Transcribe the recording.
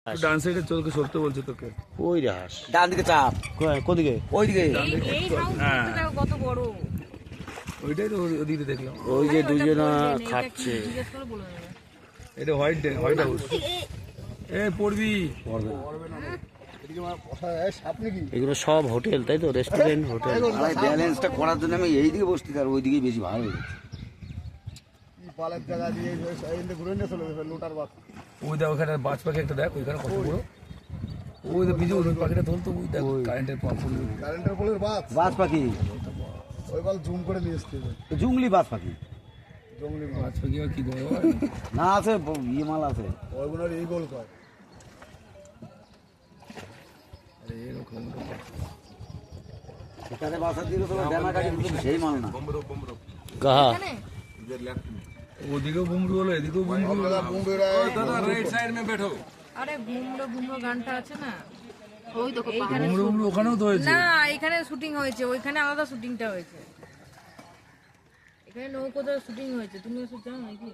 ডান সাইডে চলকে সরতে বলছে তোকে। ওই রাস ডান দিকে চাপ, কোদিকে? ওইদিকে। কত বড় ওইটাই তো ওদিকে দেখলাম। ওই যে দুজনা খাচ্ছে। এটা হোয়াইট হাউস। এ পড়বি এগুলো সব হোটেল, তাই তো? Restaurant, hotel. ব্যালেন্সটা করার জন্য আমি এইদিকে বসতে, আর ওইদিকে বেশি ভালো হয়ে গেছে। ওই দেখ ওখানে বাজ পাখি একটা দেখ, ওইখানে কত বড়। ওই তো বিজু ওই পাখিটা ধরতো, ওই দেখ কারেন্টের পোলের বাজ পাখি, ওই বল জুম করে নিয়ে এসছে। জুংলি বাজ পাখি বাজ পাখি আর কি বড় হয়। না, আছে ইয়ে মাল আছে। ওইগুলোর এই গোল কয়। আরে এরকম এখানে বাসা দিলে তো ডানা কাটি কিন্তু সেই মাল না। কাহা ওদিকেও বুমরু হলো, এদিকেও বুমরু হলো। দাদা রাইট সাইড মে बैठो। আরে বুমড়ো বুমড়ো গানটা আছে না, ওই দেখো বুমরু বুমরু ওখানেও তো হয়েছে। না, এখানে শুটিং হয়েছে, ওইখানে আলাদা শুটিংটা হয়েছে। এখানে নৌকোতে শুটিং হয়েছে, তুমি ওসব জানো নাকি?